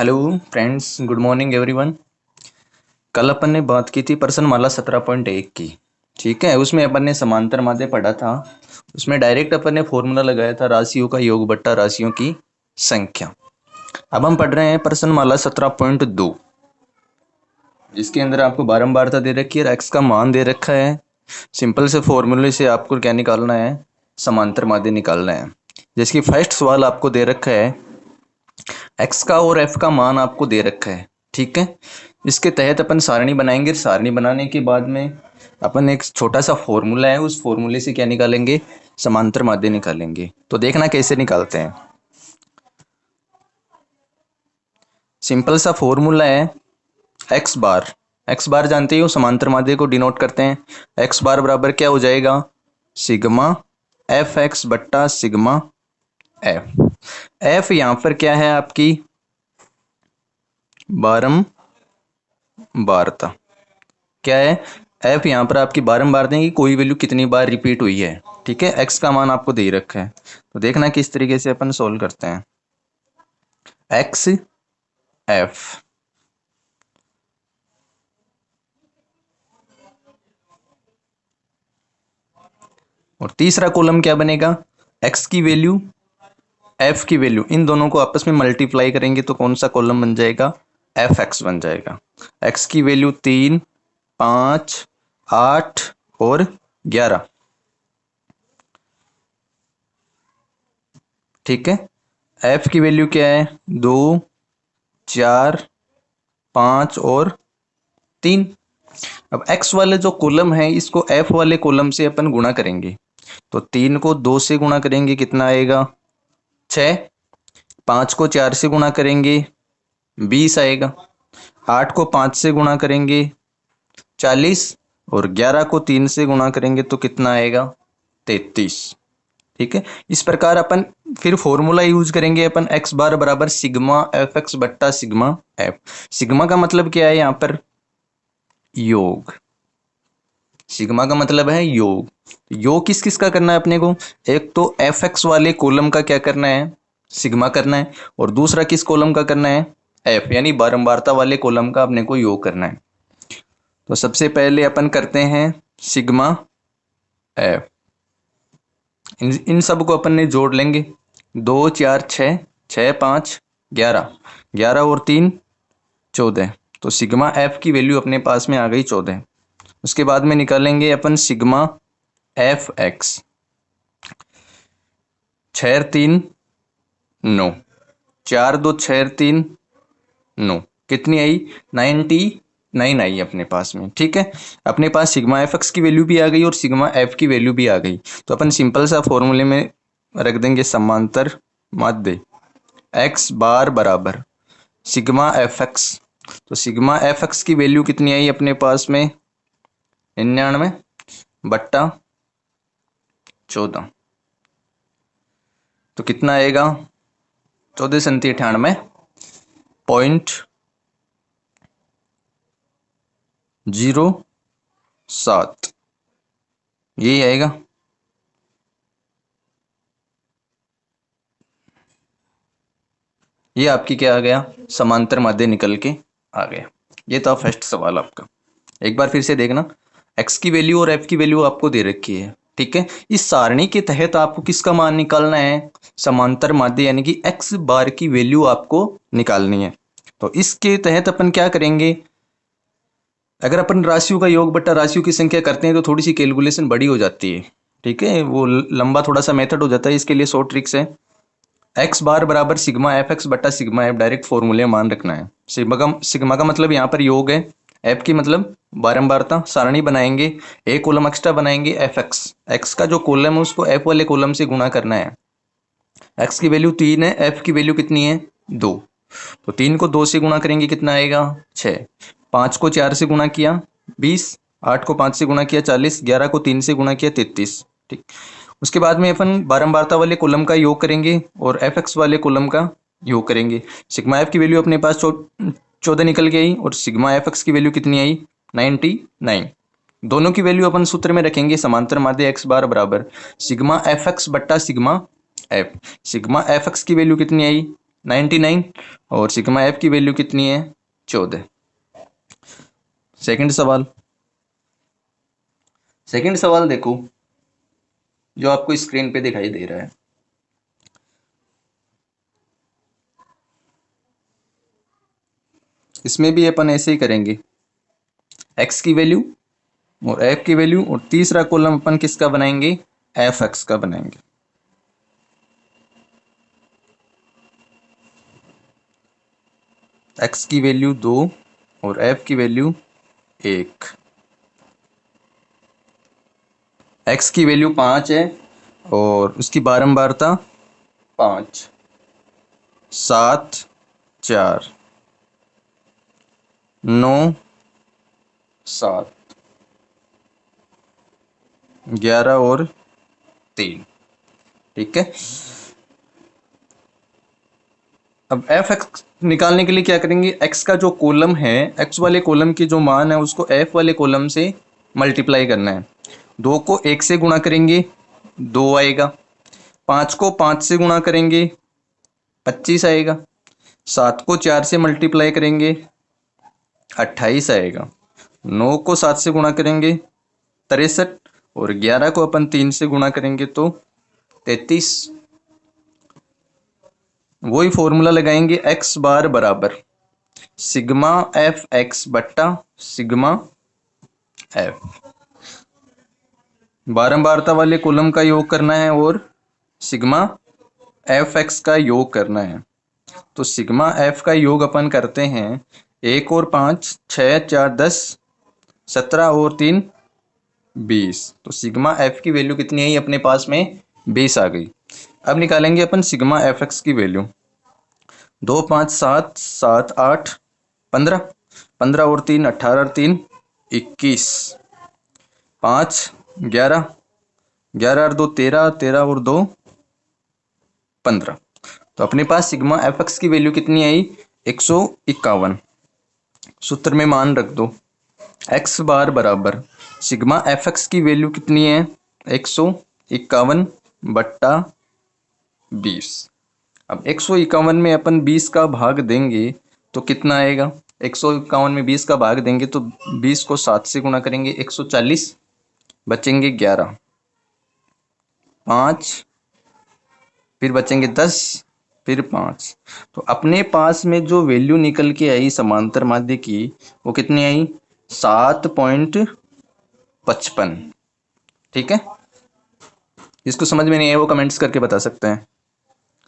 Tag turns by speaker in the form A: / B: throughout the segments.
A: Hello friends, good morning everyone. कल अपन ने बात की थी प्रश्नमाला 17.1 की। ठीक है, उसमें अपन ने समांतर माध्य पढ़ा था। उसमें डायरेक्ट अपन ने फॉर्मूला लगाया था राशियों का योग बट्टा राशियों की संख्या। अब हम पढ़ रहे हैं प्रश्नमाला 17.2, जिसके अंदर आपको बारंबारता दे रखी है और एक्स का मान दे रखा है। सिंपल से फॉर्मूले से आपको क्या निकालना है, समांतर माध्य निकालना है। जिसकी फर्स्ट सवाल आपको दे रखा है, एक्स का और एफ का मान आपको दे रखा है। ठीक है, इसके तहत अपन सारणी बनाएंगे। सारणी बनाने के बाद में अपन एक छोटा सा फॉर्मूला है, उस फॉर्मूले से क्या निकालेंगे, समांतर माध्य निकालेंगे। तो देखना कैसे निकालते हैं। सिंपल सा फॉर्मूला है एक्स बार। एक्स बार जानते हो, समांतर माध्य को डिनोट करते हैं। एक्स बार बराबर क्या हो जाएगा, सिग्मा एफ एक्स बट्टा सिग्मा एफ। एफ यहां पर क्या है, आपकी बारंबारता। क्या है, एफ यहाँ पर आपकी बारंबारता की कोई वैल्यू कितनी बार रिपीट हुई है। ठीक है, एक्स का मान आपको दे रखा है। तो देखना किस तरीके से अपन सोल्व करते हैं। एक्स एफ, और तीसरा कॉलम क्या बनेगा, एक्स की वैल्यू एफ की वैल्यू, इन दोनों को आपस में मल्टीप्लाई करेंगे तो कौन सा कॉलम बन जाएगा, एफ एक्स बन जाएगा। एक्स की वैल्यू 3, 5, 8 और 11। ठीक है, एफ की वैल्यू क्या है, 2, 4, 5 और 3। अब x वाले जो कॉलम है इसको f वाले कॉलम से अपन गुणा करेंगे। तो 3 को 2 से गुणा करेंगे, कितना आएगा, 6। 5 को 4 से गुणा करेंगे, 20 आएगा। 8 को 5 से गुणा करेंगे, 40। और 11 को 3 से गुणा करेंगे तो कितना आएगा, 33। ठीक है, इस प्रकार अपन फिर फॉर्मूला यूज करेंगे अपन, एक्स बार बराबर सिग्मा एफ एक्स बट्टा सिग्मा एफ। सिग्मा का मतलब क्या है यहाँ पर, योग। सिग्मा का मतलब है योग। योग किस किस का करना है अपने को, एक तो एफ एक्स वाले कॉलम का क्या करना है, सिग्मा करना है। और दूसरा किस कॉलम का करना है, एफ यानी बारंबारता वाले कॉलम का अपने को योग करना है। तो सबसे पहले अपन करते हैं सिग्मा एफ। इन सब को अपन ने जोड़ लेंगे, 2, 4, 6, 6, 5, 11, 11 और 3, 14। तो सिग्मा एफ की वैल्यू अपने पास में आ गई 14। उसके बाद में निकालेंगे अपन सिग्मा एफ एक्स। 6 3 9, 4 2 6 3 9, कितनी आई, 99 आई अपने पास में। ठीक है, अपने पास सिग्मा एफ एक्स की वैल्यू भी आ गई और सिग्मा एफ की वैल्यू भी आ गई। तो अपन सिंपल सा फॉर्मूले में रख देंगे समांतर माध्य एक्स बार बराबर सिग्मा एफ एक्स। तो सिग्मा एफ एक्स की वैल्यू कितनी आई अपने पास में, 99 बट्टा 14। तो कितना आएगा, 1498.07, यही आएगा। ये आपकी क्या आ गया, समांतर माध्य निकल के आ गया। ये था फर्स्ट सवाल आपका। एक बार फिर से देखना, एक्स की वैल्यू और एफ की वैल्यू आपको दे रखी है। ठीक है, इस सारणी के तहत आपको किसका मान निकालना है, समांतर माध्य यानी कि एक्स बार की वैल्यू आपको निकालनी है। तो इसके तहत अपन क्या करेंगे, अगर अपन राशियों का योग बट्टा राशियों की संख्या करते हैं तो थोड़ी सी कैलकुलेशन बड़ी हो जाती है। ठीक है, वो लंबा थोड़ा सा मेथड हो जाता है। इसके लिए शॉर्ट ट्रिक्स है, एक्स बार बराबर सिग्मा एफ एक्स बटा सिग्मा एफ, डायरेक्ट फॉर्मूले मान रखना है। सिग्मा का मतलब यहाँ पर योग है, एफ की मतलब बारंबारता। सारणी बनाएंगे, एक कॉलम एक्स्ट्रा बनाएंगे एफ एक्स। एक्स का जो कॉलम है उसको एफ वाले कॉलम से गुणा करना है। एक्स की वैल्यू 3 है, एफ की वैल्यू कितनी है, 2। तो 3 को 2 से गुणा करेंगे, कितना आएगा, 6। 5 को 4 से गुणा किया, 20। 8 को 5 से गुणा किया, 40। 11 को 3 से गुणा किया, 33। ठीक, उसके बाद में अपन बारंबारता वाले कॉलम का योग करेंगे और एफ एक्स वाले कॉलम का योग करेंगे। सिग्मा एफ की वैल्यू अपने पास 14 निकल के आई और सिग्मा एफ एक्स की वैल्यू कितनी आई, 99। दोनों की वैल्यू अपन सूत्र में रखेंगे, समांतर माध्य एक्स बार बराबर सिग्मा एफ एक्स बट्टा sigma F. Sigma F x की वैल्यू कितनी आई, 99। और सिग्मा एफ की वैल्यू कितनी है? 14। सेकंड सवाल। सेकंड सवाल देखो, जो आपको स्क्रीन पे दिखाई दे रहा है। इसमें भी अपन ऐसे ही करेंगे, एक्स की वैल्यू और एफ की वैल्यू, और तीसरा कॉलम अपन किसका बनाएंगे? एफ एक्स का बनाएंगे। एक्स की वैल्यू 2 और एफ की वैल्यू 1। एक्स की वैल्यू 5 है और उसकी बारंबारता 5, 7, 4, 9, 7, 11 और 3। ठीक है। अब एफ एक्स निकालने के लिए क्या करेंगे? एक्स का जो कॉलम है, एक्स वाले कॉलम की जो मान है उसको एफ वाले कॉलम से मल्टीप्लाई करना है। 2 को 1 से गुणा करेंगे 2 आएगा, 5 को 5 से गुणा करेंगे 25 आएगा, 7 को 4 से मल्टीप्लाई करेंगे 28 आएगा, 9 को 7 से गुणा करेंगे 63, और 11 को अपन 3 से गुणा करेंगे तो 33। वही फॉर्मूला लगाएंगे, एक्स बार बराबर सिग्मा एफ एक्स बट्टा सिग्मा एफ। बारंबारता वाले कॉलम का योग करना है और सिग्मा एफ एक्स का योग करना है। तो सिग्मा एफ का योग अपन करते हैं 1 और 5, 6, 4, 10, 17 और 3, 20। तो सिग्मा एफ की वैल्यू कितनी आई अपने पास में? 20 आ गई। अब निकालेंगे अपन सिग्मा एफ एक्स की वैल्यू। 2, 5, 7, 7, 8, 15, 15 और 3, 18 और 3, 21, 5, 11, 11 और 2, 13, 13 और 2, 15। तो अपने पास सिग्मा एफ एक्स की वैल्यू कितनी आई? 151। सूत्र में मान रख दो, एक्स बार बराबर सिग्मा एफ एक्स की वैल्यू कितनी है? 151 बट्टा 20। अब 151 में अपन 20 का भाग देंगे तो कितना आएगा? 151 में 20 का भाग देंगे तो 20 को 7 से गुणा करेंगे 140, बचेंगे 11, 5, फिर बचेंगे 10, फिर 5। तो अपने पास में जो वैल्यू निकल के आई समांतर माध्य की, वो कितनी आई? 7.55। ठीक है। जिसको समझ में नहीं आया वो कमेंट्स करके बता सकते हैं।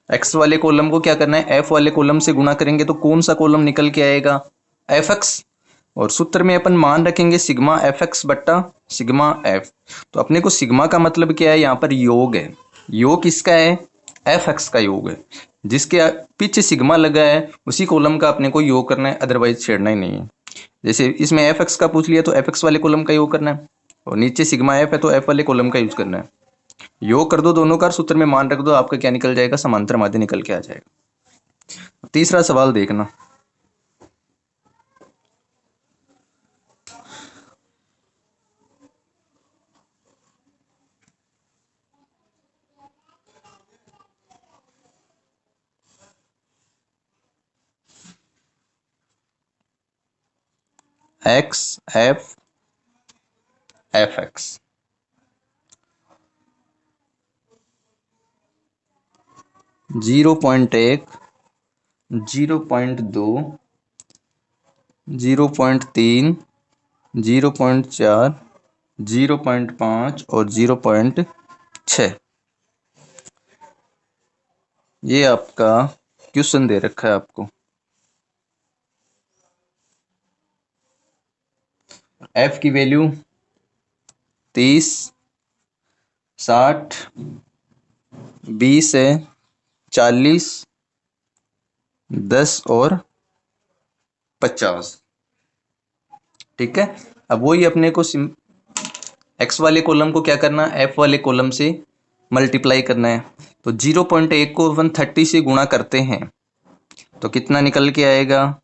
A: एक्स वाले कॉलम को क्या करना है? एफ वाले कॉलम से गुणा करेंगे तो कौन सा कॉलम निकल के आएगा? F x. और सूत्र में अपन मान रखेंगे सिग्मा एफ एक्स बट्टा सिग्मा एफ। तो अपने को सिग्मा का मतलब क्या है? यहाँ पर योग है। योग किसका है? एफ एक्स का योग है। जिसके पीछे सिग्मा लगा है उसी कॉलम का अपने को योग करना है, अदरवाइज छेड़ना ही नहीं है। जैसे इसमें एफ एक्स का पूछ लिया तो एफ एक्स वाले कॉलम का योग करना है, और नीचे सिग्मा एफ है तो एफ वाले कॉलम का यूज करना है। योग कर दो दोनों का, सूत्र में मान रख दो, आपका क्या निकल जाएगा? समांतर माध्य निकल के आ जाएगा। तीसरा सवाल देखना, एक्स एफ एफ एक्स 0.1, 0.2, 0.3, 0.4, 0.5 और 0.6। ये आपका क्वेश्चन दे रखा है आपको। एफ की वैल्यू 30, 60, 20 है, 40, 10 और 50। ठीक है। अब वही अपने को एक्स वाले कॉलम को क्या करना है? एफ वाले कॉलम से मल्टीप्लाई करना है। तो 0.1 को 130 से गुणा करते हैं तो कितना निकल के आएगा?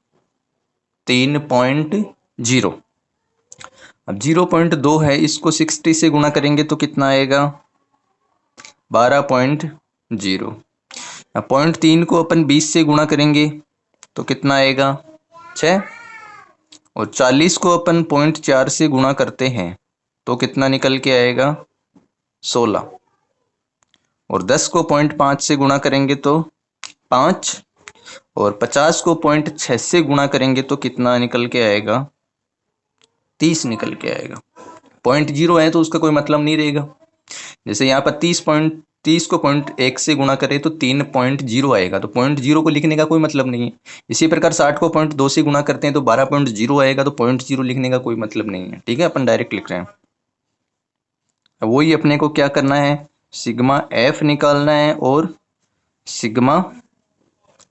A: 3.0। अब 0.2 है, इसको 60 से गुणा करेंगे तो कितना आएगा? 12.0। अब 0.3 को अपन 20 से गुणा करेंगे तो कितना आएगा 6, और 40 को अपन 0.4 से गुणा करते हैं तो कितना निकल के आएगा 16, और 10 को 0.5 से गुणा करेंगे तो 5, और 50 को 0.6 से गुणा करेंगे तो कितना निकल के आएगा 30 निकल के आएगा। 0.0 है तो उसका कोई मतलब नहीं रहेगा। जैसे यहाँ पर 30 को 0.1 से गुणा करें तो 3.0 आएगा, तो 0.0 को लिखने का कोई मतलब नहीं है। इसी प्रकार 60 को 0.2 से गुणा करते हैं तो 12.0 आएगा, तो 0.0 लिखने का कोई मतलब नहीं है। ठीक है, अपन डायरेक्ट लिख रहे हैं। अब वही अपने को क्या करना है, सिग्मा एफ निकालना है और सिग्मा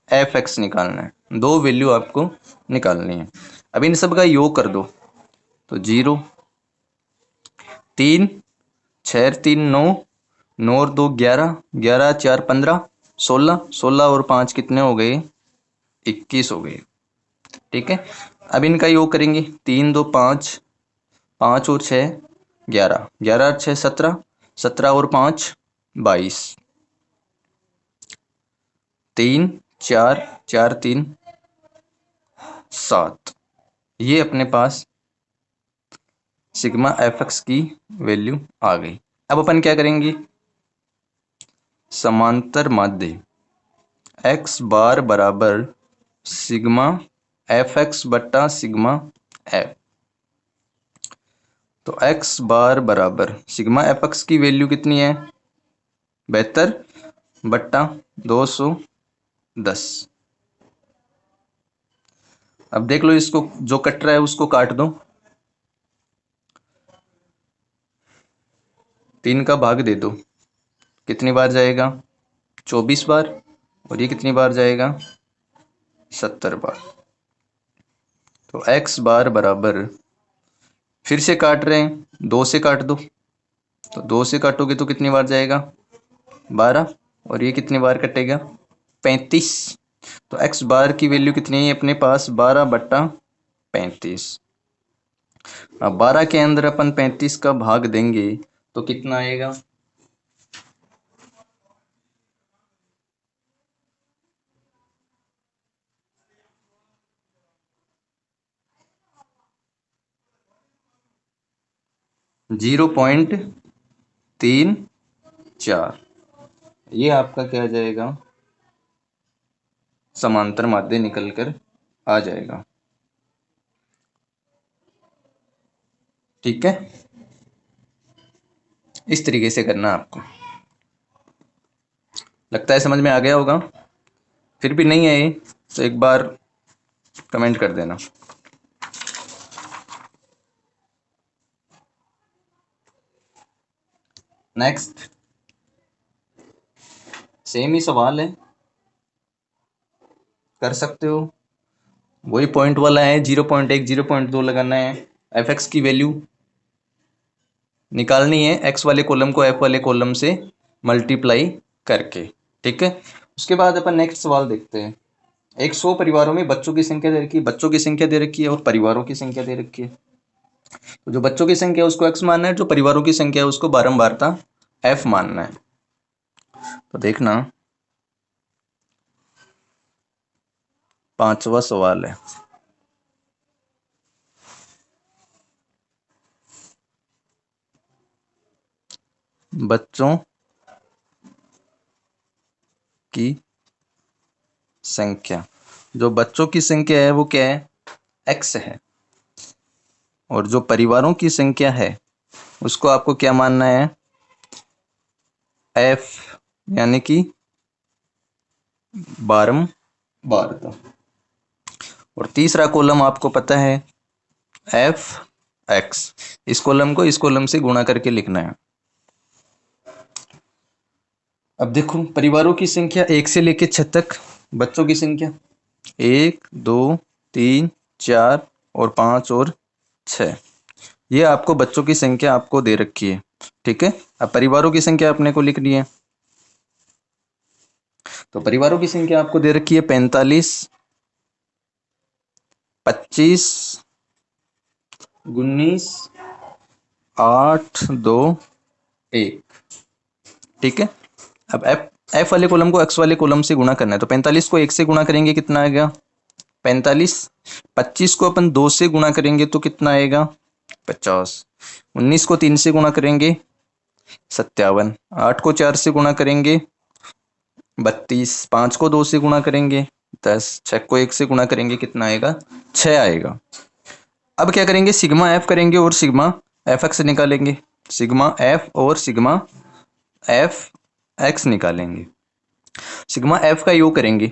A: एफ एक्स निकालना है। दो वैल्यू आपको निकालनी है। अब इन सब का योग कर दो तो 0, 3, 6 3 9, 9 और 2 11, 11 4 15, 16, 16 और 5 कितने हो गए 21 हो गए। ठीक है, अब इनका योग करेंगे 3 2 5, 5 और 6 11, 11 और 6 17, 17 और 5 22, 3 4 4 3 7। ये अपने पास सिग्मा एफ एक्स की वैल्यू आ गई। अब अपन क्या करेंगे, समांतर माध्य एक्स बार बराबर सिग्मा एफ एक्स बट्टा सिग्मा एफ। तो एक्स बार बराबर सिग्मा एफ एक्स की वैल्यू कितनी है 72 बट्टा 210। अब देख लो, इसको जो कट रहा है उसको काट दो, 3 का भाग दे दो, कितनी बार जाएगा 24 बार, और ये कितनी बार जाएगा 70 बार। तो एक्स बार बराबर, फिर से काट रहे हैं 2 से काट दो, तो 2 से काटोगे तो कितनी बार जाएगा 12, और ये कितनी बार कटेगा 35। तो एक्स बार की वैल्यू कितनी है अपने पास 12 बट्टा 35। अब 12 के अंदर अपन 35 का भाग देंगे तो कितना आएगा 0.34। ये आपका क्या आ जाएगा, समांतर माध्य निकल कर आ जाएगा। ठीक है, इस तरीके से करना आपको। लगता है समझ में आ गया होगा। फिर भी नहीं आए तो एक बार कमेंट कर देना। नेक्स्ट सेम ही सवाल है, कर सकते हो। वही पॉइंट वाला है, 0.1 0.2 लगाना है। एफ एक्स की वैल्यू निकालनी है, एक्स वाले कॉलम को एफ वाले कॉलम से मल्टीप्लाई करके। ठीक है, उसके बाद अपन नेक्स्ट सवाल देखते हैं। 100 परिवारों में बच्चों की संख्या दे रखी है, बच्चों की संख्या दे रखी है और परिवारों की संख्या दे रखी है। तो जो बच्चों की संख्या है उसको एक्स मानना है, जो परिवारों की संख्या है उसको बारंबारता एफ मानना है। तो देखना, 5वां सवाल है। बच्चों की संख्या, जो बच्चों की संख्या है वो क्या है एक्स है, और जो परिवारों की संख्या है उसको आपको क्या मानना है एफ, यानी कि बारंबारता। और तीसरा कॉलम आपको पता है एफ एक्स, इस कॉलम को इस कॉलम से गुणा करके लिखना है। अब देखो, परिवारों की संख्या 1 से लेकर 6 तक, बच्चों की संख्या 1 2 3 4 और 5 और 6। ये आपको बच्चों की संख्या आपको दे रखी है। ठीक है, अब परिवारों की संख्या अपने को लिखनी है। तो परिवारों की संख्या आपको दे रखी है 45, 25, 19, 8 2 1। ठीक है, अब एफ एफ वाले कॉलम को एक्स वाले कॉलम से गुणा करना है, तो 45 को 1 से गुणा करेंगे कितना आएगा 45। 25 को अपन 2 से गुणा करेंगे तो कितना आएगा 50। 19 को 3 से गुणा करेंगे 57। 8 को 4 से गुणा करेंगे 32। 5 को 2 से गुणा करेंगे 10। 6 को 1 से गुणा करेंगे कितना आएगा 6 आएगा। अब क्या करेंगे सिग्मा एफ करेंगे और सिग्मा एफ एक्स निकालेंगे। सिग्मा एफ और सिग्मा एफ एक्स निकालेंगे। सिग्मा एफ का योग करेंगे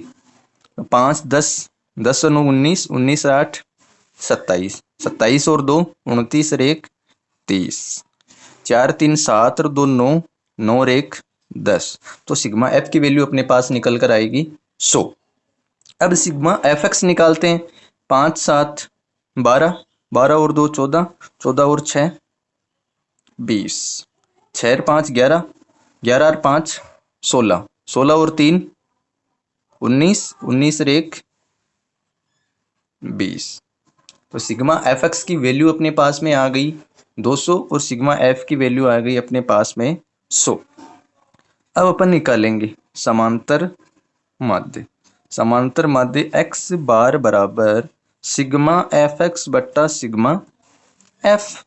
A: 5 10 10 और 9 19 19 8 27। 27 और 2 29 और 1 30। 4 3 7 और 2 9 9 और 1 10। तो सिग्मा एफ की वैल्यू अपने पास निकल कर आएगी 100। अब सिग्मा एफ एक्स निकालते हैं। 5 7 12 12 और 2 14 14 और 6 20। 6 और 5 11 11 और 5 16 16 और 3 19 19 और 1 20। तो सिग्मा एफ एक्स की वैल्यू अपने पास में आ गई 200 और सिग्मा एफ की वैल्यू आ गई अपने पास में 100। अब अपन निकालेंगे समांतर माध्य। समांतर माध्य एक्स बार बराबर सिग्मा एफ एक्स बट्टा sigma F.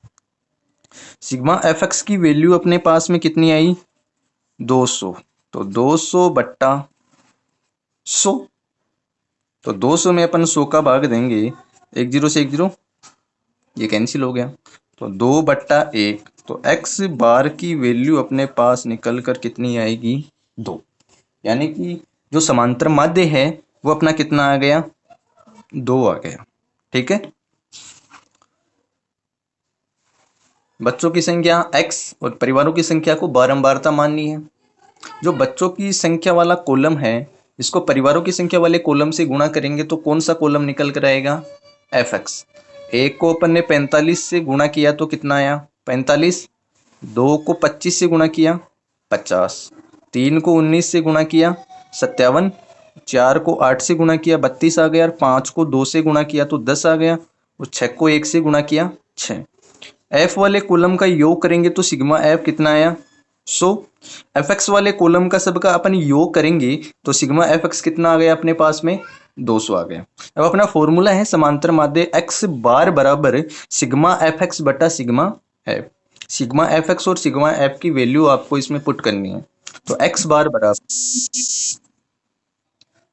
A: Sigma F x की वैल्यू अपने पास में कितनी आई 200, तो 200 बट्टा 100। तो 200 में अपन 100 का भाग देंगे, 1 0 से 1 0 ये कैंसिल हो गया, तो 2 बट्टा 1। तो एक्स बार की वैल्यू अपने पास निकल कर कितनी आएगी 2। यानी कि जो समांतर माध्य है वो अपना कितना आ गया 2 आ गया। ठीक है, बच्चों की संख्या x और परिवारों की संख्या को बारंबारता माननी है। जो बच्चों की संख्या वाला कॉलम है इसको परिवारों की संख्या वाले कॉलम से गुणा करेंगे तो कौन सा कॉलम निकल कर आएगा एफ एक्स। एक को अपन ने 45 से गुणा किया तो कितना आया 45। 2 को 25 से गुणा किया 50। 3 को 19 से गुणा किया 57। 4 को 8 से गुणा किया 32 आ गया। 5 को 2 से गुणा किया तो 10 आ गया। और 6 को 1 से गुणा किया 6। एफ वाले कॉलम का योग करेंगे तो सिग्मा एफ कितना आया 100। एफ एक्स वाले कॉलम का सबका अपन योग करेंगे तो सिग्मा एफ एक्स कितना आ गया अपने पास में 200 आ गया। अब अपना फॉर्मूला है समांतर माध्य एक्स बार बराबर सिग्मा एफ एक्स बटा sigma F. Sigma F x और सिग्मा एफ की वैल्यू आपको इसमें पुट करनी है। तो एक्स बार बराबर,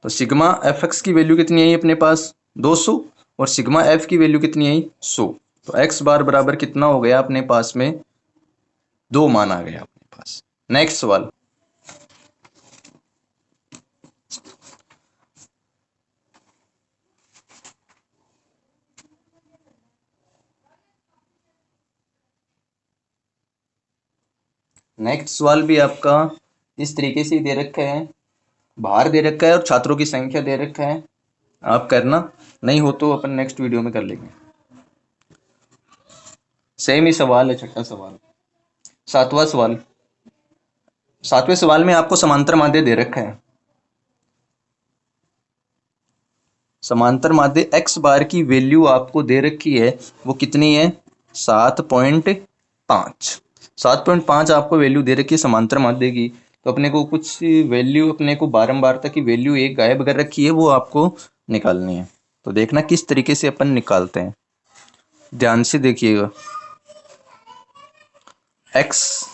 A: तो सिग्मा एफ एक्स की वैल्यू कितनी आई अपने पास 200 और सिग्मा एफ की वैल्यू कितनी आई 100। तो एक्स बार बराबर कितना हो गया अपने पास में 2 मान आ गया अपने पास। नेक्स्ट सवाल, नेक्स्ट सवाल भी आपका इस तरीके से दे रखा है, भार दे रखा है और छात्रों की संख्या दे रखा है। आप करना, नहीं हो तो अपन नेक्स्ट वीडियो में कर लेंगे। सेम ही सवाल है, छठा सवाल। सातवां सवाल, सातवें सवाल में आपको समांतर माध्य दे रखा है। समांतर माध्य एक्स बार की वैल्यू आपको दे रखी है, वो कितनी है 7.5। 7.5 आपको वैल्यू दे रखी है समांतर माध्य की। तो अपने को कुछ वैल्यू, अपने को बारंबारता की वैल्यू एक गायब कर रखी है, वो आपको निकालनी है। तो देखना किस तरीके से अपन निकालते हैं, ध्यान से देखिएगा। एक्स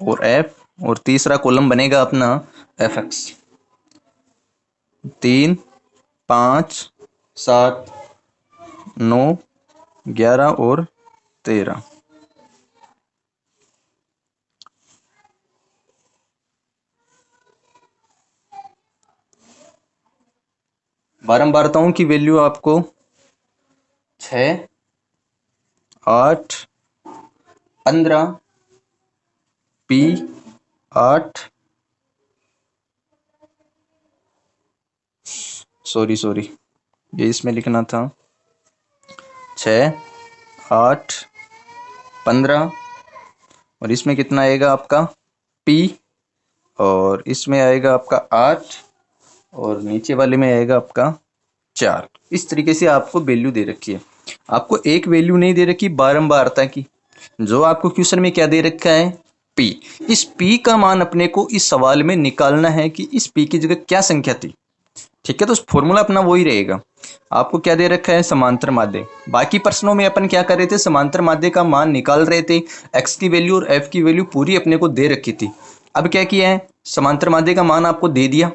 A: और एफ और तीसरा कॉलम बनेगा अपना एफ एक्स। 3 5 7 9 11 और 13। बारंबारताओं की वैल्यू आपको 6 8 15 पी 8 सॉरी ये इसमें लिखना था 6 8 15 और इसमें कितना आएगा आपका P और इसमें आएगा आपका 8 और नीचे वाले में आएगा आपका 4। इस तरीके से आपको वैल्यू दे रखी है। आपको एक वैल्यू नहीं दे रखी बारंबारता की। जो आपको क्वेश्चन में क्या दे रखा है पी। इस पी का मान अपने को इस सवाल में निकालना है कि इस पी की जगह क्या संख्या थी। ठीक है, तो फॉर्मूला अपना वही रहेगा। आपको क्या दे रखा है, समांतर माध्य। बाकी प्रश्नों में अपन क्या कर रहे थे, समांतर माध्य का मान निकाल रहे थे। एक्स की वैल्यू और एफ की वैल्यू पूरी अपने को दे रखी थी। अब क्या किया है, समांतर माध्य का मान आपको दे दिया,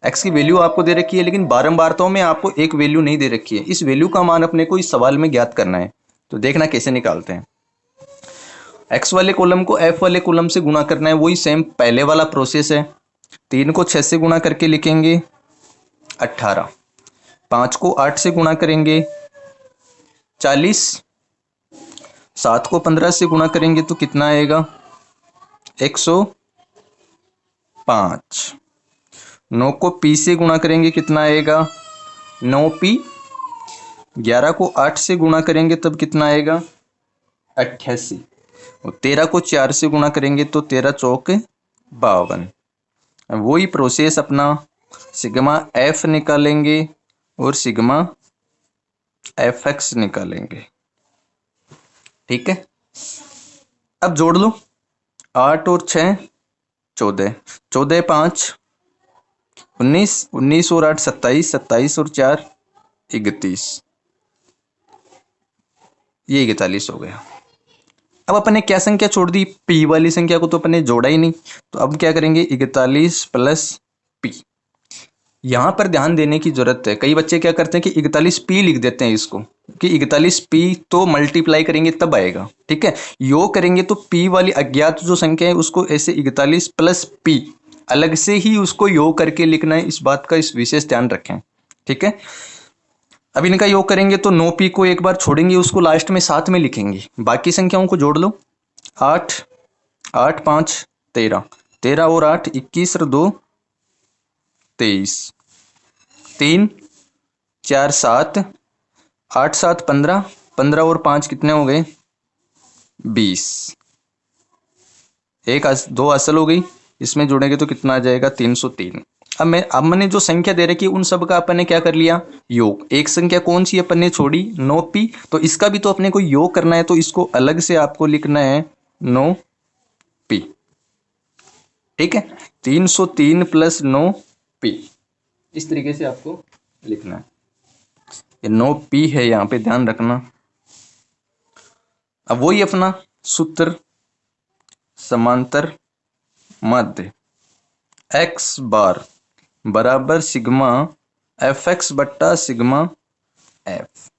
A: एक्स की वैल्यू आपको दे रखी है, लेकिन बारंबारताओं में आपको एक वैल्यू नहीं दे रखी है। इस वैल्यू का मान अपने को इस सवाल में ज्ञात करना है। तो देखना कैसे निकालते हैं। एक्स वाले कॉलम को एफ वाले कॉलम से गुणा करना है, वही सेम पहले वाला प्रोसेस है। 3 को 6 से गुणा करके लिखेंगे 18, 5 को 8 से गुणा करेंगे 40, 7 को 15 से गुणा करेंगे तो कितना आएगा 105, 9 को पी से गुणा करेंगे कितना आएगा 9p, 11 को 8 से गुणा करेंगे तब कितना आएगा 88, और 13 को 4 से गुणा करेंगे तो 13 चौक 52। वही प्रोसेस अपना सिग्मा एफ निकालेंगे और सिग्मा एफ एक्स निकालेंगे। ठीक है, अब जोड़ लो, 8 और 6 14, 14 5 19, 19 और 8 27, 27 और 4 31, ये 41 हो गया। अब अपन ने क्या संख्या छोड़ दी, पी वाली संख्या को तो अपन ने जोड़ा ही नहीं। तो अब क्या करेंगे 41 प्लस पी। यहां पर ध्यान देने की जरूरत है, कई बच्चे क्या करते हैं कि 41p लिख देते हैं इसको, कि 41p तो मल्टीप्लाई करेंगे तब आएगा। ठीक है, योग करेंगे तो p वाली अज्ञात जो संख्या है उसको ऐसे 41 प्लस p अलग से ही उसको योग करके लिखना है। इस बात का इस विशेष ध्यान रखें। ठीक है, अब इनका योग करेंगे तो 9p को एक बार छोड़ेंगे, उसको लास्ट में साथ में लिखेंगे। बाकी संख्याओं को जोड़ लो, 8 8 5 13, 13 और 8 21 और 2 23, 3 4 7, 8 7 15, 15 और 5 कितने हो गए 20, दो असल हो गई, इसमें जोड़ेंगे तो कितना आ जाएगा 303। अब मैंने जो संख्या दे रखी है उन सब का अपन ने क्या कर लिया योग। एक संख्या कौन सी अपन ने छोड़ी 9p, तो इसका भी तो अपने को योग करना है, तो इसको अलग से आपको लिखना है 9p। ठीक है, 303 प्लस 9p, इस तरीके से आपको लिखना है। ये 9p है, यहां पे ध्यान रखना। अब वही अपना सूत्र समांतर माध्य x बार बराबर सिग्मा एफ एक्स बट्टा सिग्मा एफ।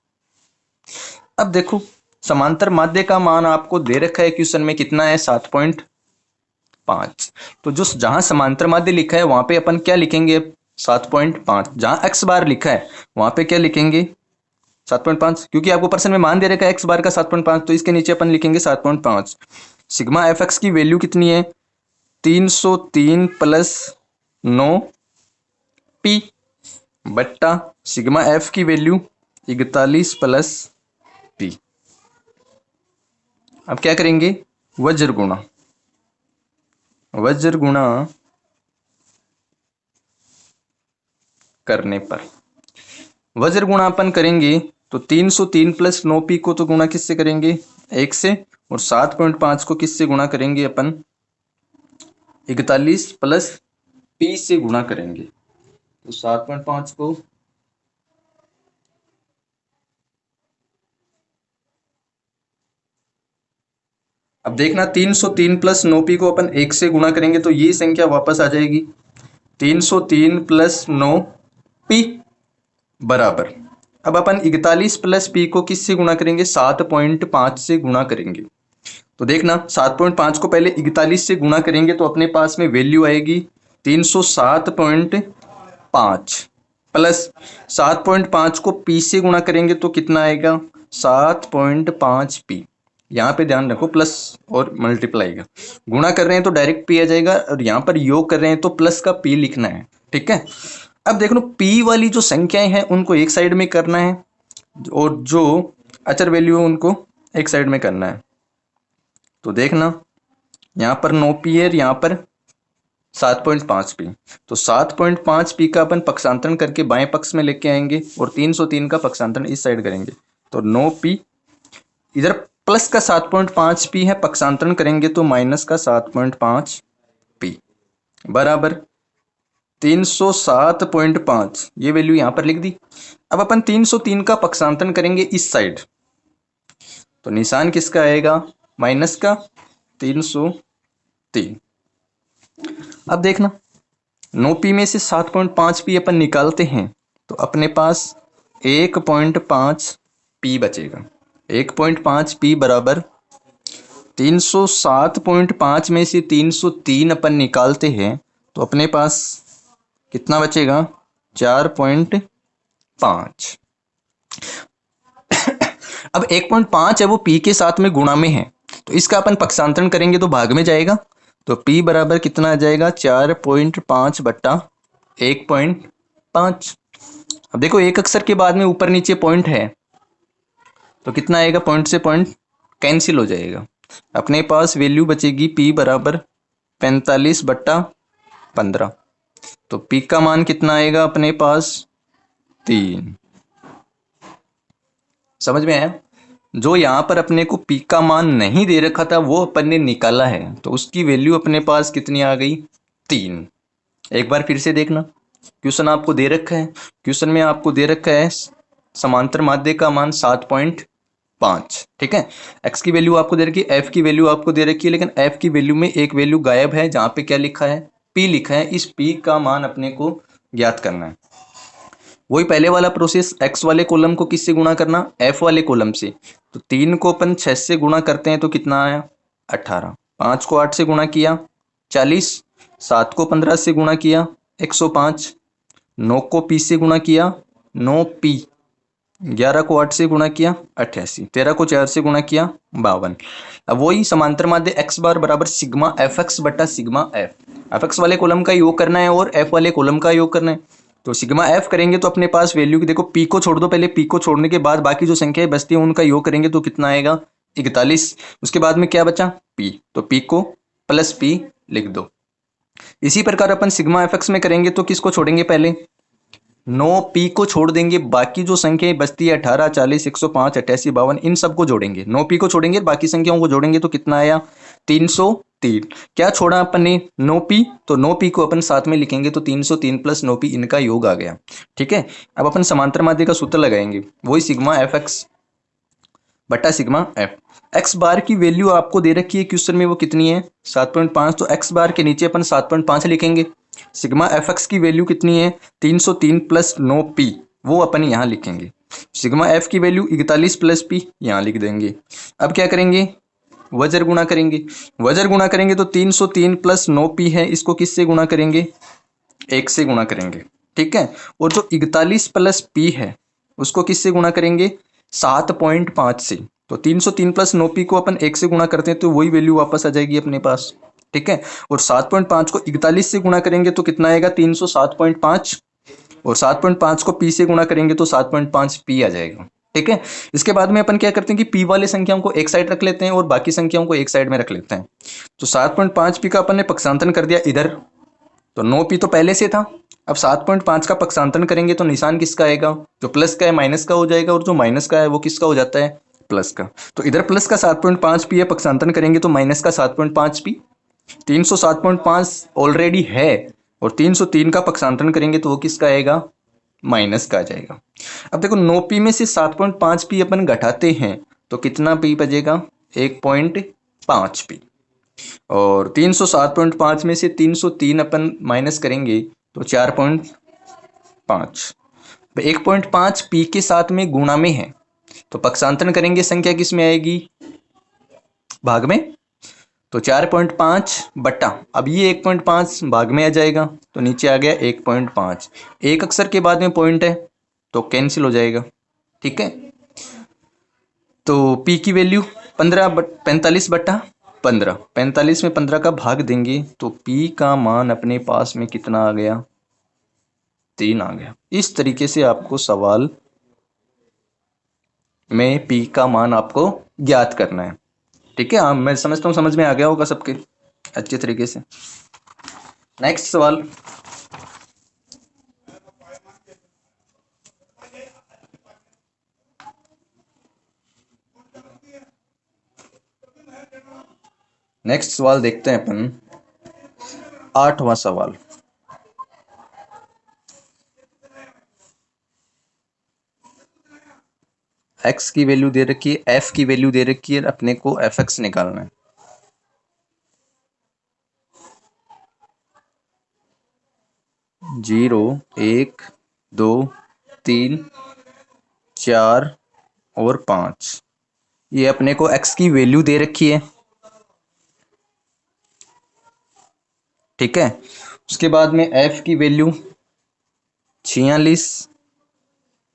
A: अब देखो समांतर माध्य का मान आपको दे रखा है क्वेश्चन में, कितना है 7.5। तो जो जहां समांतर माध्य लिखा है वहां पे अपन क्या लिखेंगे 7.5, जहां एक्स बार लिखा है वहां पे क्या लिखेंगे 7.5, क्योंकि आपको प्रश्न में मान दे रखा है एक्स बार का 7.5, तो इसके नीचे अपन लिखेंगे 7.5। सिग्मा एफ एक्स की वैल्यू कितनी है 303 प्लस 9p बट्टा सिग्मा एफ की वैल्यू 41 प्लस p। अब क्या करेंगे वज्र गुणा करने पर, वज्र गुणापन करेंगे तो 303 प्लस 9p को तो गुणा किससे करेंगे 1 से, और 7.5 को किससे गुणा करेंगे अपन 41 प्लस p से गुणा करेंगे। तो 7.5 को अब देखना 303 प्लस 9p को अपन 1 से गुणा करेंगे तो ये संख्या वापस आ जाएगी 303 प्लस 9p बराबर, अब अपन 41 प्लस p को किससे गुणा करेंगे 7.5 से गुणा करेंगे। तो देखना 7.5 को पहले 41 से गुणा करेंगे तो अपने पास में वैल्यू आएगी 307.5 प्लस 7.5 को p से गुणा करेंगे तो कितना आएगा 7.5p। यहाँ पे ध्यान रखो प्लस और मल्टीप्लाई का, गुणा कर रहे हैं तो डायरेक्ट p आ जाएगा, और यहाँ पर योग कर रहे हैं तो प्लस का p लिखना है। ठीक है, अब देख लो p वाली जो संख्याएं हैं उनको एक साइड में करना है, और जो अचर वैल्यू है उनको एक साइड में करना है। तो देखना यहाँ पर 9p है, यहाँ पर 7.5p, तो 7.5p का अपन पक्षांतरण करके बाएं पक्ष में लेके आएंगे और 303 का पक्षांतरण इस साइड करेंगे। तो 9p इधर प्लस का 7.5 पी है, पक्षांतरण करेंगे तो माइनस का 7.5 पी बराबर 307.5, ये वैल्यू यहां पर लिख दी। अब अपन 303 का पक्षांतरण करेंगे इस साइड, तो निशान किसका आएगा, माइनस का 303। अब देखना 9 पी में से 7.5 पी अपन निकालते हैं तो अपने पास 1.5 पी बचेगा। 1.5 पी बराबर 307.5 में से 303 अपन निकालते हैं तो अपने पास कितना बचेगा, 4.5। अब 1.5 है वो पी के साथ में गुणा में है, तो इसका अपन पक्षांतरण करेंगे तो भाग में जाएगा, तो पी बराबर कितना आ जाएगा, 4.5 बट्टा 1.5। अब देखो एक अक्षर के बाद में ऊपर नीचे पॉइंट है तो कितना आएगा, पॉइंट से पॉइंट कैंसिल हो जाएगा। अपने पास वैल्यू बचेगी पी बराबर 45/15। तो पी का मान कितना आएगा अपने पास, 3। समझ में आया। जो यहां पर अपने को पी का मान नहीं दे रखा था वो अपन ने निकाला है, तो उसकी वैल्यू अपने पास कितनी आ गई, 3। एक बार फिर से देखना, क्वेश्चन आपको दे रखा है, क्वेश्चन में आपको दे रखा है समांतर माध्य का मान 7.5, ठीक है। एक्स की वैल्यू आपको दे रखी है, एफ की वैल्यू आपको दे रखी है, लेकिन एफ की वैल्यू में एक वैल्यू गायब है जहां पे क्या लिखा है, पी लिखा है। इस पी का मान अपने को ज्ञात करना है। वही पहले वाला प्रोसेस, एक्स वाले कॉलम को किससे गुणा करना, एफ वाले कॉलम से। तो 3 को अपन 6 से गुणा करते हैं तो कितना आया, 18। 5 को 8 से गुणा किया 40, 7 को 15 से गुणा किया 105, 9 को पी से गुणा किया 9 पी, 11 को 8 से गुणा किया 88, 13 को 4 से गुणा किया 52। अब वही समांतर माध्य एक्स बार बराबर सिग्मा एफ एक्स बटा सिग्मा एफ। एफ एक्स वाले कॉलम का योग करना है और एफ वाले कॉलम का योग करना है। तो सिग्मा एफ करेंगे तो अपने पास वैल्यू की देखो, पी को छोड़ दो पहले, पी को छोड़ने के बाद बाकी जो संख्याएं बचती है उनका योग करेंगे तो कितना आएगा, 41। उसके बाद में क्या बचा, पी, तो पी को प्लस पी लिख दो। इसी प्रकार अपन सिग्मा एफ एक्स में करेंगे तो किसको छोड़ेंगे, पहले 9 पी को छोड़ देंगे, बाकी जो संख्याएं बचती है 18, 40, 105, 88, 52, इन सबको जोड़ेंगे। 9 पी को छोड़ेंगे बाकी संख्याओं को जोड़ेंगे तो कितना आया, 303। क्या छोड़ा अपन ने, 9 पी, तो 9 पी को अपन साथ में लिखेंगे तो 303 प्लस 9 पी इनका योग आ गया, ठीक है। अब अपन समांतर माध्य का सूत्र लगाएंगे, वही सिग्मा एफ एक्स बटा सिग्मा एफ। एक्स बार की वैल्यू आपको दे रखी है क्वेश्चन में, वो कितनी है, 7.5। तो एक्स बार के नीचे अपन 7.5 लिखेंगे। सिग्मा एफ एक्स की वैल्यू कितनी है, 303 प्लस 9 पी, वो अपन यहाँ लिखेंगे। सिग्मा एफ की वैल्यू 41 प्लस पी यहाँ लिख देंगे। अब क्या करेंगे, वजर गुणा करेंगे। वजर गुणा करेंगे तो 303 प्लस 9 पी है, इसको किससे गुणा करेंगे, 1 से गुणा करेंगे, ठीक है। और जो 41 प्लस पी है उसको किससे गुणा करेंगे, 7.5 से। तो 303 प्लस 9 पी को अपन 1 से गुणा करते हैं तो वही वैल्यू वापस आ जाएगी अपने पास, ठीक है। और 7.5 को 41 से गुणा करेंगे तो कितना आएगा, 307.5, और 7.5 को पी से गुणा करेंगे तो 7.5 पी आ जाएगा, ठीक है। इसके बाद में अपन क्या करते हैं कि पी वाले संख्याओं को एक साइड रख लेते हैं और बाकी संख्याओं को एक साइड में रख लेते हैं। तो 7.5 पी का अपन ने पक्षांतरण कर दिया इधर, तो 9 पी तो पहले से था। अब 7.5 का पक्षांतरण करेंगे तो निशान किसका आएगा, जो प्लस का है माइनस का हो जाएगा, और जो माइनस का है वो किसका हो जाता है, प्लस का। तो इधर प्लस का 7.5 पी है, पक्षांतरण करेंगे तो माइनस का 7.5 पी। 307.5 ऑलरेडी है, और 303 का पक्षांतरण करेंगे तो वो किसका आएगा, माइनस का आ जाएगा। अब देखो 9 पी में से 7.5 पी अपन घटाते हैं तो कितना पी बचेगा, 1.5 पी। और 307.5 में से 303 अपन माइनस करेंगे तो 4.5। 1.5 पी के साथ में गुणा में है, तो पक्षांतरण करेंगे संख्या किस में आएगी, भाग में। तो 4.5 बट्टा, अब ये 1.5 भाग में आ जाएगा तो नीचे आ गया 1.5। एक अक्षर के बाद में पॉइंट है तो कैंसिल हो जाएगा, ठीक है। तो पी की वैल्यू 45/15, 45 में 15 का भाग देंगे तो पी का मान अपने पास में कितना आ गया, 3 आ गया। इस तरीके से आपको सवाल में पी का मान आपको ज्ञात करना है, ठीक है। हाँ, मैं समझता हूँ समझ में आ गया होगा सबके अच्छे तरीके से। नेक्स्ट सवाल, नेक्स्ट सवाल देखते हैं अपन, 8वां सवाल। एक्स की वैल्यू दे रखी है, एफ की वैल्यू दे रखी है, अपने को एफ एक्स निकालना है। जीरो, एक, दो, तीन, चार और 5, ये अपने को एक्स की वैल्यू दे रखी है। ठीक है, उसके बाद में एफ की वैल्यू 46,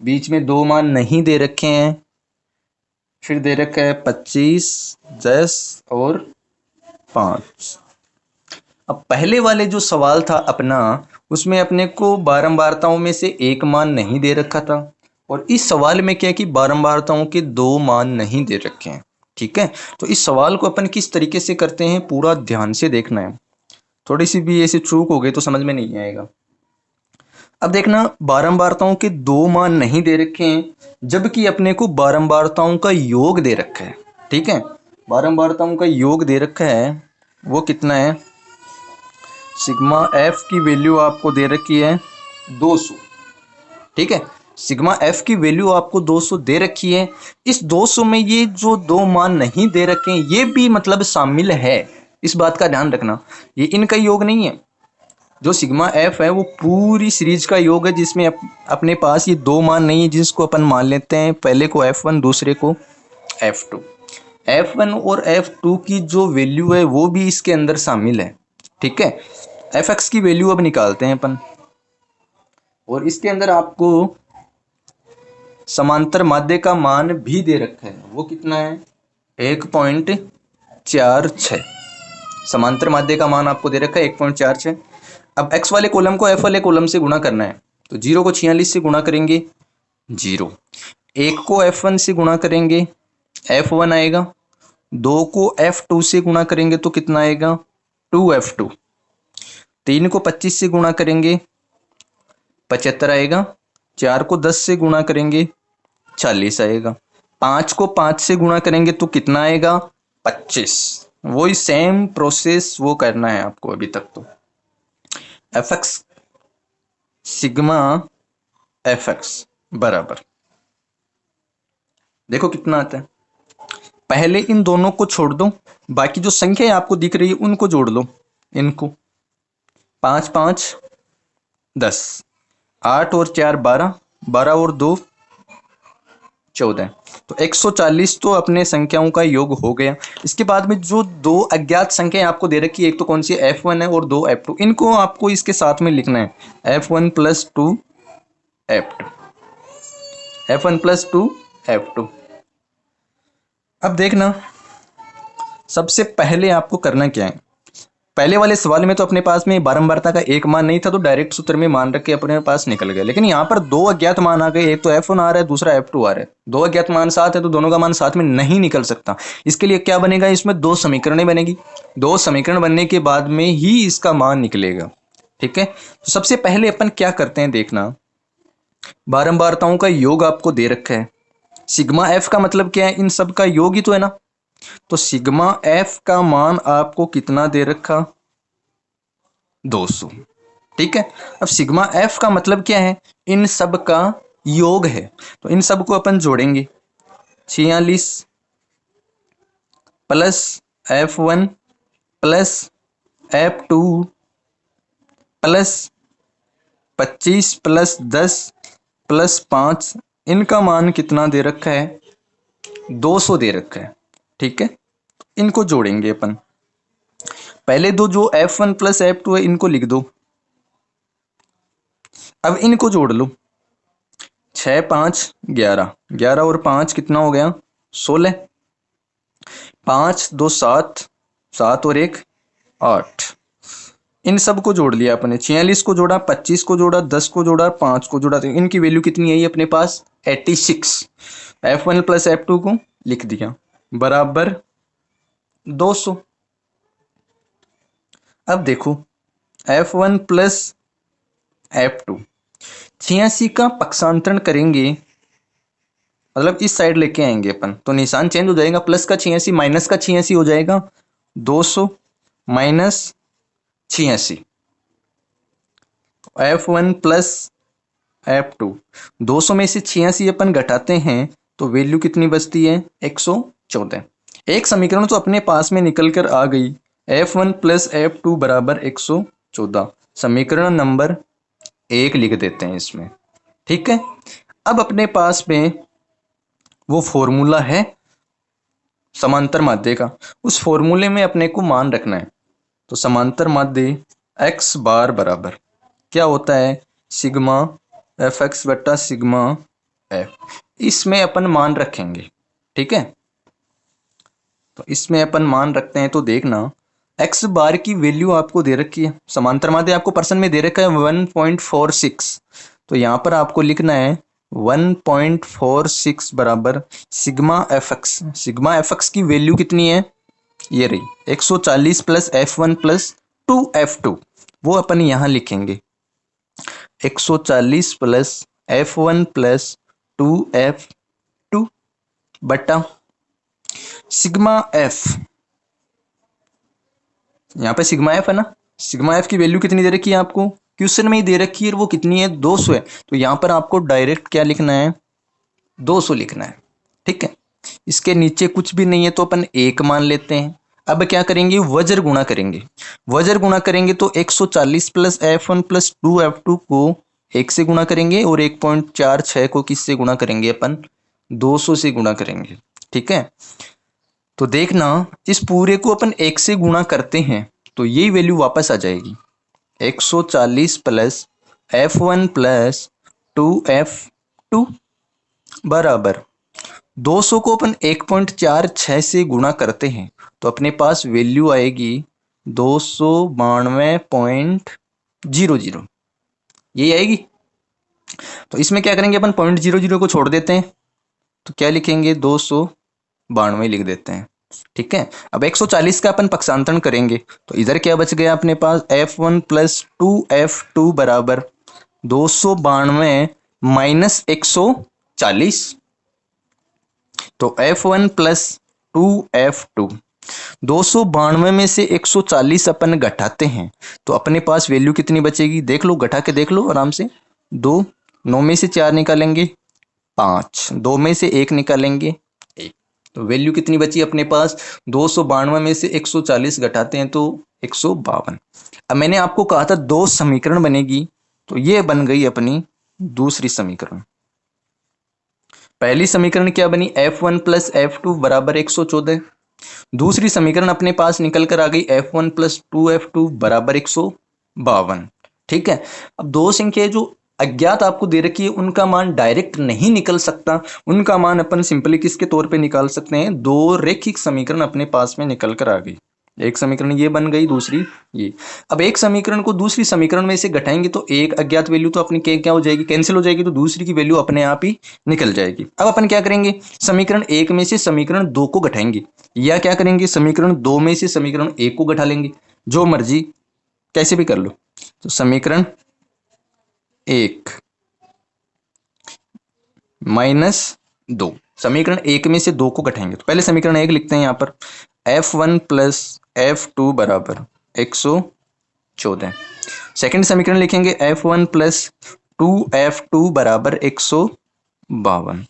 A: बीच में दो मान नहीं दे रखे हैं, फिर दे रखा है 25, 10 और 5। अब पहले वाले जो सवाल था अपना, उसमें अपने को बारंबारताओं में से एक मान नहीं दे रखा था, और इस सवाल में क्या है कि बारंबारताओं के दो मान नहीं दे रखे हैं। ठीक है, तो इस सवाल को अपन किस तरीके से करते हैं पूरा ध्यान से देखना है, थोड़ी सी भी ऐसी चूक हो गई तो समझ में नहीं आएगा। अब देखना, बारंबारताओं के दो मान नहीं दे रखे हैं, जबकि अपने को बारंबारताओं का योग दे रखा है। ठीक है, बारंबारताओं का योग दे रखा है, वो कितना है, सिग्मा एफ की वैल्यू आपको दे रखी है 200। ठीक है, सिग्मा एफ की वैल्यू आपको 200 दे रखी है। इस 200 में ये जो दो मान नहीं दे रखे हैं, ये भी मतलब शामिल है, इस बात का ध्यान रखना, ये इनका योग नहीं है। जो सिग्मा एफ है वो पूरी सीरीज का योग है, जिसमें अपने पास ये दो मान नहीं है, जिसको अपन मान लेते हैं पहले को F1, दूसरे को F2। F1 और F2 की जो वैल्यू है वो भी इसके अंदर शामिल है। ठीक है, Fx की वैल्यू अब निकालते हैं अपन, और इसके अंदर आपको समांतर माध्य का मान भी दे रखा है, वो कितना है, 1.46। समांतर माध्य का मान आपको दे रखा है 1.46। अब x वाले कॉलम को f वाले कॉलम से गुणा करना है, तो 0 को 46 से गुणा करेंगे 0, 1 को f1 से गुणा करेंगे f1 आएगा, 2 को f2 से गुणा करेंगे तो कितना आएगा, 2f2, 3 को 25 से गुणा करेंगे 75 आएगा, 4 को 10 से गुणा करेंगे 40 आएगा, 5 को 5 से गुणा करेंगे तो कितना आएगा, 25। वही सेम प्रोसेस वो करना है आपको अभी तक। तो F x sigma F x बराबर, देखो कितना आता है, पहले इन दोनों को छोड़ दो, बाकी जो संख्या आपको दिख रही है उनको जोड़ लो, इनको 5 5 10, 8 और 4 12, 12 और 2 14, तो 140 तो अपने संख्याओं का योग हो गया। इसके बाद में जो दो अज्ञात संख्याएं आपको दे रखी है, एक तो कौन सी F1 है और दो F2, इनको आपको इसके साथ में लिखना है, F1 plus 2 F2, F1 plus 2 F2। अब देखना, सबसे पहले आपको करना क्या है, पहले वाले सवाल में तो अपने पास में बारंबारता का एक मान नहीं था, तो डायरेक्ट सूत्र में मान रख के अपने पास निकल गया। लेकिन यहाँ पर दो अज्ञात मान आ गए, एक तो F1 आ रहा है, दूसरा F2 आ रहा है, दो अज्ञात मान साथ है तो दोनों का मान साथ में नहीं निकल सकता। इसके लिए क्या बनेगा, इसमें दो समीकरणें बनेगी, दो समीकरण बनने के बाद में ही इसका मान निकलेगा। ठीक है, तो सबसे पहले अपन क्या करते हैं, देखना, बारंबारताओं का योग आपको दे रखा है, सिग्मा एफ का मतलब क्या है, इन सब का योग ही तो है ना, तो सिग्मा एफ का मान आपको कितना दे रखा, 200। ठीक है, अब सिग्मा एफ का मतलब क्या है, इन सब का योग है, तो इन सब को अपन जोड़ेंगे, 46 plus F1 plus F2 plus 25 plus 10 plus 5, इनका मान कितना दे रखा है, 200 दे रखा है। ठीक है, इनको जोड़ेंगे अपन, पहले दो जो F1 प्लस F2 है इनको लिख दो, अब इनको जोड़ लो, 6 5 11, 11 और 5 कितना हो गया, 16, 5 2 7, 7 और 1 8, इन सब को जोड़ लिया अपने, 46 को जोड़ा, 25 को जोड़ा, 10 को जोड़ा, 5 को जोड़ा, तो इनकी वैल्यू कितनी आई अपने पास, 86। F1 प्लस F2 को लिख दिया बराबर 200। अब देखो, F1 प्लस F2, 86 का पक्षांतरण करेंगे, मतलब इस साइड लेके आएंगे अपन, तो निशान चेंज हो जाएगा, प्लस का 86 माइनस का 86 हो जाएगा, 200 माइनस 86, F1 प्लस F2। 200 में से 86 अपन घटाते हैं तो वैल्यू कितनी बचती है? 114। एक समीकरण तो अपने पास में निकल कर आ गई, F1 प्लस F2 बराबर 114। समीकरण नंबर 1 लिख देते हैं इसमें। ठीक है, अब अपने पास में वो फॉर्मूला है समांतर माध्य का, उस फॉर्मूले में अपने को मान रखना है। तो समांतर माध्य x बार बराबर क्या होता है? सिग्मा एफ एक्स बट्टा सिग्मा एफ। इसमें अपन मान रखेंगे। ठीक है, तो इसमें अपन मान रखते हैं। तो देखना x बार की वैल्यू आपको दे रखी है, समांतर माध्य आपको पर्सन में दे रखा है 1.46। तो यहाँ पर आपको लिखना है 1.46 बराबर sigma F x. Sigma F x की वैल्यू कितनी है? ये रही 140 प्लस F1 प्लस 2F2। वो अपन यहाँ लिखेंगे 140 प्लस F1 प्लस 2F2 बटा सिग्मा एफ। यहाँ पे सिग्मा एफ है ना, सिग्मा एफ की वैल्यू कितनी दे रखी है आपको? क्वेश्चन में ही दे रखी है, वो कितनी है? 200 है। तो यहाँ पर आपको डायरेक्ट क्या लिखना है? 200 लिखना है। ठीक है, इसके नीचे कुछ भी नहीं है तो अपन 1 मान लेते हैं। अब क्या करेंगे? वज्र गुणा करेंगे। वज्र गुणा करेंगे तो 140 प्लस F1 प्लस 2F2 को 1 से गुणा करेंगे और 1.46 को किससे गुणा करेंगे? अपन 200 से गुणा करेंगे। ठीक है, तो देखना इस पूरे को अपन 1 से गुणा करते हैं तो यही वैल्यू वापस आ जाएगी 140 प्लस F1 प्लस 2F2 बराबर 200 को अपन 1.46 से गुणा करते हैं तो अपने पास वैल्यू आएगी 292.00, यही आएगी। तो इसमें क्या करेंगे? अपन 0.00 को छोड़ देते हैं तो क्या लिखेंगे? 292 लिख देते हैं। ठीक है, अब 140 का अपन पक्षांतरण करेंगे तो इधर क्या बच गया अपने पास? F1 प्लस 2F2 बराबर 292 माइनस 140। तो F1 प्लस 2F2, 292 में से 140 अपन घटाते हैं तो अपने पास वैल्यू कितनी बचेगी? देख लो, घटा के देख लो आराम से। 2, 9 में से 4 निकालेंगे 5, 2 में से 1 निकालेंगे 1। तो वैल्यू कितनी बची अपने पास? 292 में से 140 घटाते हैं तो 152। अब मैंने आपको कहा था 2 समीकरण बनेगी, तो ये बन गई अपनी दूसरी समीकरण। पहली समीकरण क्या बनी? F1 प्लस F2 बराबर 114। दूसरी समीकरण अपने पास निकल कर आ गई F1 प्लस 2F2 बराबर 152। ठीक है, अब दो संख्या जो अज्ञात आपको दे रखी है उनका मान डायरेक्ट नहीं निकल सकता, उनका मान अपन सिंपली किसके तौर पे निकाल सकते हैं? दो रेखिक समीकरण अपने पास में निकल कर आ गई। एक समीकरण ये बन गई, दूसरी ये। अब एक समीकरण को दूसरी समीकरण में से घटाएंगे तो एक अज्ञात वैल्यू तो अपनी क्या हो जाएगी? कैंसिल हो जाएगी, तो दूसरी की वैल्यू अपने आप ही निकल जाएगी। अब अपन क्या करेंगे? समीकरण 1 में से समीकरण 2 को घटाएंगे, या क्या करेंगे? समीकरण 2 में से समीकरण 1 को घटा लेंगे, जो मर्जी कैसे भी कर लो। तो समीकरण 1 माइनस 2, समीकरण 1 में से 2 को घटाएंगे तो पहले समीकरण 1 लिखते हैं यहाँ पर F1 प्लस F2 बराबर 114। सेकंड समीकरण लिखेंगे F1 प्लस 2F2 बराबर 152।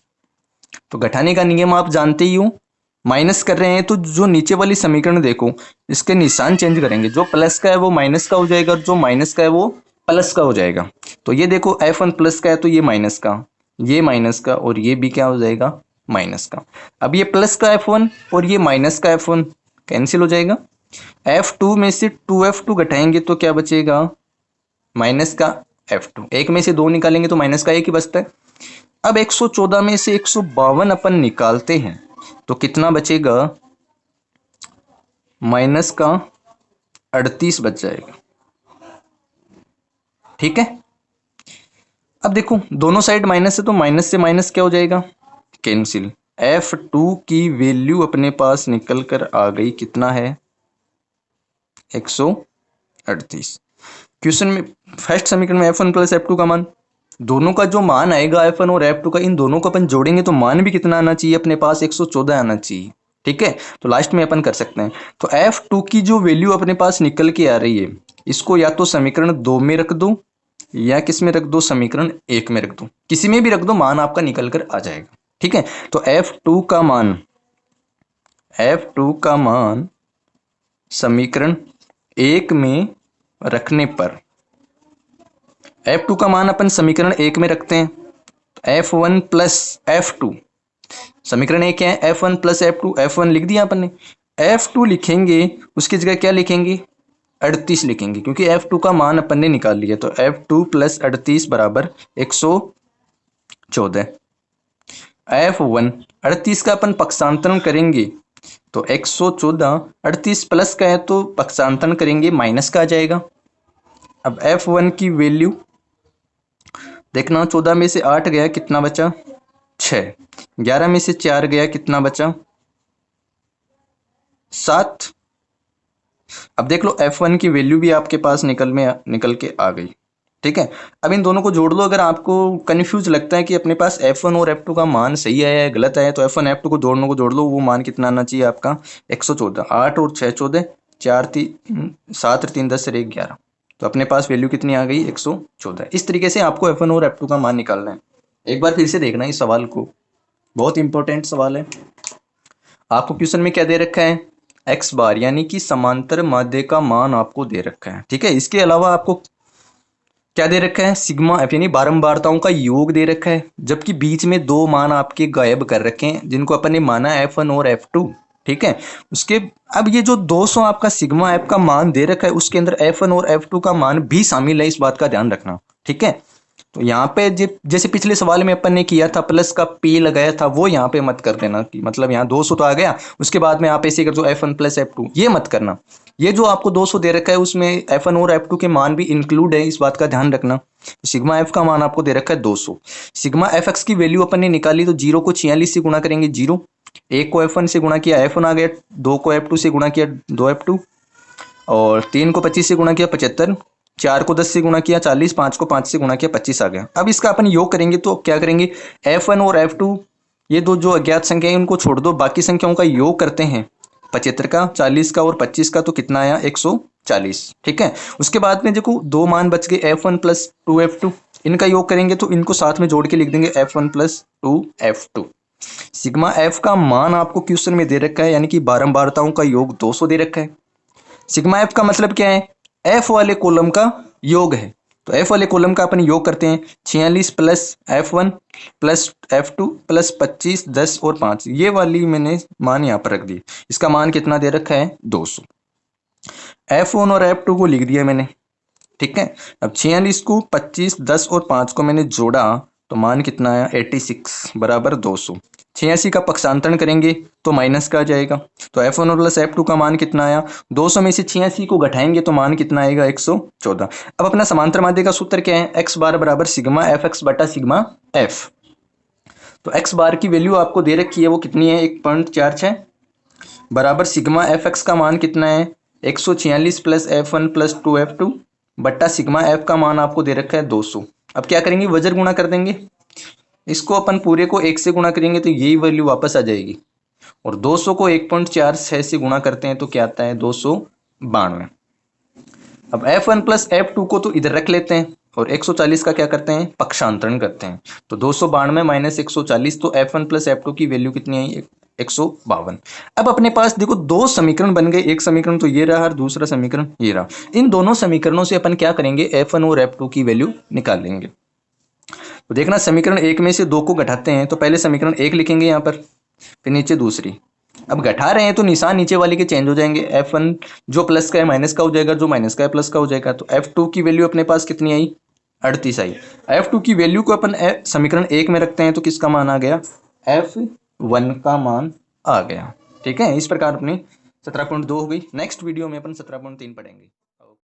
A: तो घटाने का नियम आप जानते ही हो, माइनस कर रहे हैं तो जो नीचे वाली समीकरण देखो इसके निशान चेंज करेंगे, जो प्लस का है वो माइनस का हो जाएगा और जो माइनस का है वो प्लस का हो जाएगा। तो ये देखो F1 प्लस का है तो ये माइनस का, ये माइनस का, और ये भी क्या हो जाएगा? माइनस का। अब ये प्लस का F1 और ये माइनस का F1 कैंसिल हो जाएगा। F2 में से 2F2 घटाएंगे तो क्या बचेगा? माइनस का F2। एक में से 2 निकालेंगे तो माइनस का 1 ही बचता है। अब 114 में से 152 अपन निकालते हैं तो कितना बचेगा? माइनस का 38 बच जाएगा। ठीक है, अब देखो दोनों साइड माइनस है तो माइनस से माइनस क्या हो जाएगा? कैंसिल। F2 की वैल्यू अपने पास निकल कर आ गई, कितना है? 138। क्वेश्चन में फर्स्ट समीकरण में F1 प्लस F2 का मान, दोनों का जो मान आएगा F1 और F2 का, इन दोनों को अपन जोड़ेंगे तो मान भी कितना आना चाहिए अपने पास? 114 आना चाहिए। ठीक है, तो लास्ट में अपन कर सकते हैं। तो F2 की जो वैल्यू अपने पास निकल के आ रही है, इसको या तो समीकरण 2 में रख दो या किस में रख दो, समीकरण 1 में रख दो, किसी में भी रख दो, मान आपका निकल कर आ जाएगा। ठीक है, तो F2 का मान समीकरण 1 में रखने पर, F2 का मान अपन समीकरण 1 में रखते हैं, F1 प्लस F2, समीकरण 1 क्या है, F1 प्लस F2, F1 लिख दिया अपन ने, F2 लिखेंगे उसकी जगह क्या लिखेंगे, 38 लिखेंगे, क्योंकि F2 का मान अपन ने निकाल लिया। तो F2 प्लस 38 बराबर 114। F1 38 का अपन पक्षांतरण करेंगे तो 114, 38 प्लस का है तो पक्षांतरण करेंगे माइनस का आ जाएगा। अब F1 की वैल्यू देखना, 14 में से 8 गया कितना बचा, 6, 11 में से 4 गया कितना बचा, 7। अब देख लो F1 की वैल्यू भी आपके पास निकल के आ गई। ठीक है, अब इन दोनों को जोड़ लो। अगर आपको कंफ्यूज लगता है कि अपने पास F1 और F2 का मान सही आया है गलत आया है, तो F1 F2 को दोनों को जोड़ लो, वो मान कितना आना चाहिए आपका, 114। 8 और 6 14, 4 3 7 3 10 और 1 11, तो अपने पास वैल्यू कितनी आ गई, 114। इस तरीके से आपको F1 और F2 का मान निकालना है। एक बार फिर से देखना इस सवाल को, बहुत इंपॉर्टेंट सवाल है। आपको क्वेश्चन में क्या दे रखा है, एक्स बार यानी कि समांतर माध्य का मान आपको दे रखा है। ठीक है, इसके अलावा आपको क्या दे रखा है, सिग्मा एफ यानी बारंबारताओं का योग दे रखा है, जबकि बीच में दो मान आपके गायब कर रखे हैं जिनको अपन ने माना F1 और F2। ठीक है, उसके अब ये जो 200 आपका सिग्मा एफ का मान दे रखा है, उसके अंदर F1 और F2 का मान भी शामिल है, इस बात का ध्यान रखना। ठीक है, तो यहाँ पे जैसे पिछले सवाल में अपन ने किया था, प्लस का P लगाया था, वो यहाँ पे मत कर देना कि मतलब यहाँ 200 तो आ गया, उसके बाद में आप ऐसे कर दो F1 प्लस F2, ये मत करना। ये जो आपको 200 दे रखा है उसमें F1 और F2 के मान भी इंक्लूड है, इस बात का ध्यान रखना। सिग्मा एफ का मान आपको दे रखा है 200। सिग्मा एफ एक्स की वैल्यू अपन ने निकाली, तो 0 को 46 से गुणा करेंगे 0, 1 को F1 से गुणा किया F1 आ गया, 2 को F2 से गुणा किया 2F2, और 3 को 25 से गुणा किया 75, 4 को 10 से गुणा किया 40, 5 को 5 से गुणा किया 25 आ गया। अब इसका अपन योग करेंगे तो क्या करेंगे, F1 और F2 ये दो जो अज्ञात संख्या है उनको छोड़ दो, बाकी संख्याओं का योग करते हैं, 75 का, 40 का और 25 का, तो कितना आया, 140। ठीक है, उसके बाद में देखो दो मान बच गए F1 प्लस 2F2, इनका योग करेंगे तो इनको साथ में जोड़ के लिख देंगे F1 plus 2F2। Sigma F का मान आपको क्वेश्चन में दे रखा है, यानी कि बारंबारताओं का योग 200 दे रखा है। सिग्मा एफ का मतलब क्या है, एफ वाले कॉलम का योग है, तो एफ वाले कॉलम का अपन योग करते हैं, 46 plus F1 plus F2 plus 25 10 और 5, ये वाली मैंने मान यहाँ पर रख दी। इसका मान कितना दे रखा है, 200। F1 और F2 को लिख दिया मैंने। ठीक है, अब 46 को 25 10 और 5 को मैंने जोड़ा तो मान कितना आया, 86 बराबर 200। 86 का पक्षांतरण करेंगे तो माइनस का आ जाएगा, तो F1 प्लस F2 का मान कितना आया, 200 में से 86 को घटाएंगे तो मान कितना आएगा, 114। अब अपना समांतर माध्य का सूत्र क्या है, x बार बराबर सिग्मा एफ एक्स बटा सिग्मा एफ। तो x बार की वैल्यू आपको दे रखी है, वो कितनी है, 1.46 बराबर सिग्मा एफ एक्स का मान कितना है, 146 प्लस F1 प्लस 2F2 बट्टा सिग्मा एफ का मान आपको दे रखा है 200। अब क्या करेंगे, वजर गुणा कर देंगे, इसको अपन पूरे को 1 से गुणा करेंगे तो यही वैल्यू वापस आ जाएगी, और 200 को 1.46 से गुणा करते हैं तो क्या आता है, 292। अब F1 प्लस F2 को तो इधर रख लेते हैं और 140 का क्या करते हैं, पक्षांतरण करते हैं, तो 292 माइनस 140, तो F1 प्लस F2 की वैल्यू कितनी आई, 152। अब अपने पास देखो दो समीकरण बन गए, एक समीकरण तो ये रहा और दूसरा समीकरण ये रहा। इन दोनों समीकरणों से अपन क्या करेंगे, F1 और F2 की वैल्यू निकाल लेंगे। तो देखना, समीकरण 1 में से 2 को घटाते हैं, तो पहले समीकरण 1 लिखेंगे यहाँ पर, फिर नीचे दूसरी। अब घटा रहे हैं तो निशान नीचे वाले के चेंज हो जाएंगे, F1 जो प्लस का है माइनस का हो जाएगा, जो माइनस का है प्लस का हो जाएगा। तो F2 की वैल्यू अपने पास कितनी आई, 38 आई। F2 की वैल्यू को अपन समीकरण 1 में रखते हैं तो किसका मान आ गया, F1 का मान आ गया। ठीक है, इस प्रकार अपनी 17.2 हो गई। नेक्स्ट वीडियो में अपन 17.3 पढ़ेंगे।